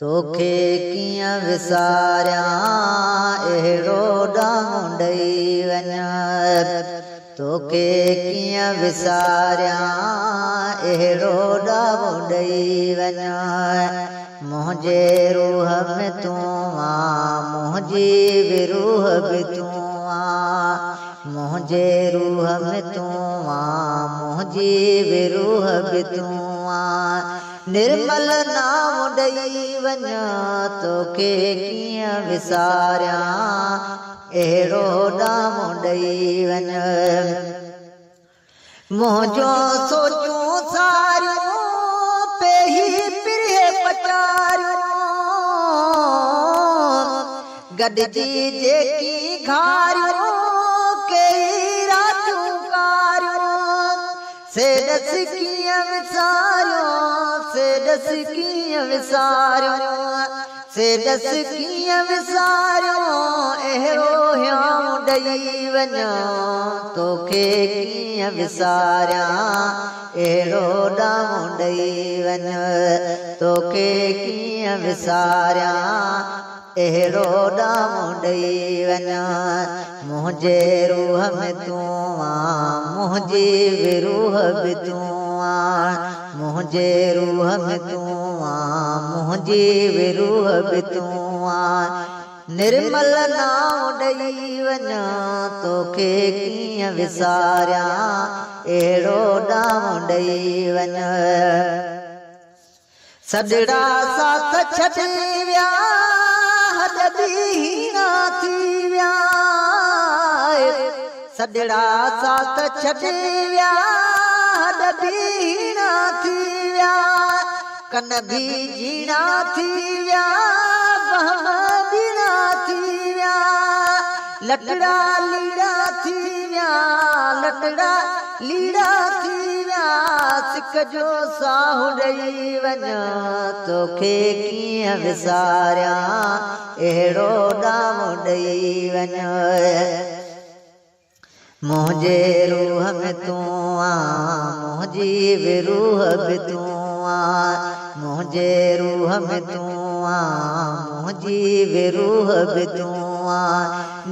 तोखे कीअं विसारियां अहिड़ो ॾांहुं ॾेई वञ तोखे कीअं विसारियां अहिड़ो ॾांहुं ॾेई वञ मुंहिंजे रूह में तूं आं मुंहिंजी बि रूह बि तूं आं मुंहिंजे रूह में तूं आं मुंहिंजी बि रूह बि तूं आं निर्मल नाम ॾेई वञ तोखे कीअं विसारियां अहिड़ो ॾांहुं ॾेई वञ मुंहिंजो सोचूं सारियूं पेही पिरे पचारियूं गॾिजी जेकी घारियूं कई रातियूं कारियूं सेडस कीअं विसारियो सेडस कीअं विसारियो सेडस कीअं विसारियो अहिड़ो हियाऊं ॾेई वञ तोखे कीअं विसारियां अहिड़ो ॾांहुं ॾेई वञ तोखे कीअं विसारियां अहिड़ो ॾांहुं ॾेई वञ मुंहिंजे रूह में तूं आं मुंहिंजी बि रूह बि तूं आं मुंहिंजे रूह में तूं आं मुंहिंजी बि रूह बि तूं आं निर्मल नाम ॾेई वञ तोखे कीअं विसारियां अहिड़ो ॾांहुं ॾेई वञ सॼड़ा साथ छॾे विया हद हीना थी विया सॼड़ा साथ छॾे विया हद हीना थी विया कन बि जीना थी विया बहम दीना थी विया लटड़ा लीड़ा थी विया लटड़ा लीड़ा थी विया सिक जो साहु ॾेई वञ तोखे कीअं विसारियां अहिड़ो ॾांहुं ॾेई वञ मुंहिंजे रूह में तूं आं मुंहिंजी बि रूह बि तूं आं मुंहिंजे रूह में तूं आं मुंहिंजी बि रूह बि तूं आं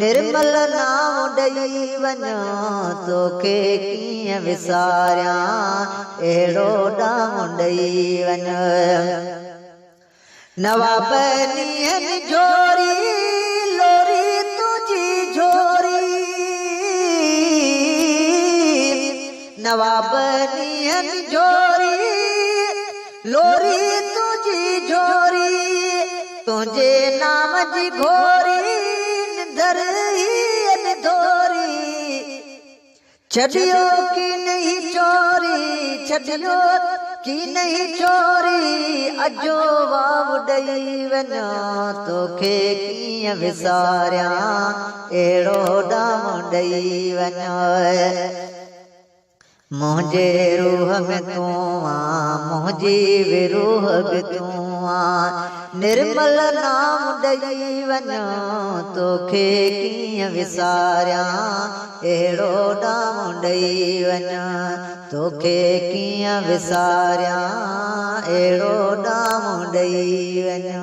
निर्मल नाम ॾेई वञ तोखे कीअं विसारियां अहिड़ो ॾांहुं ॾेई वञ नवाब ॾींहंनि जोरी लोरी तुंहिंजी झोरी नवाब ॾींहंनि जोरी लोरी तुंहिंजी झोरी तुंहिंजे नाम जी घोरी निंदर ई धोरी छॾियो की नहीं चोरी छॾियो की नहीं चोरी अजो वाव ॾेई वञ तोखे कीअं विसारियां अहिड़ो ॾांहुं ॾेई वञ मुंहिंजे रूह में तूं आं मुंहिंजी बि रूह बि तूं आं निर्मल नाम ॾेई वञ तोखे कीअं विसारियां अहिड़ो ॾांहुं ॾेई वञ तोखे कीअं विसारियां अहिड़ो ॾांहुं ॾेई वञ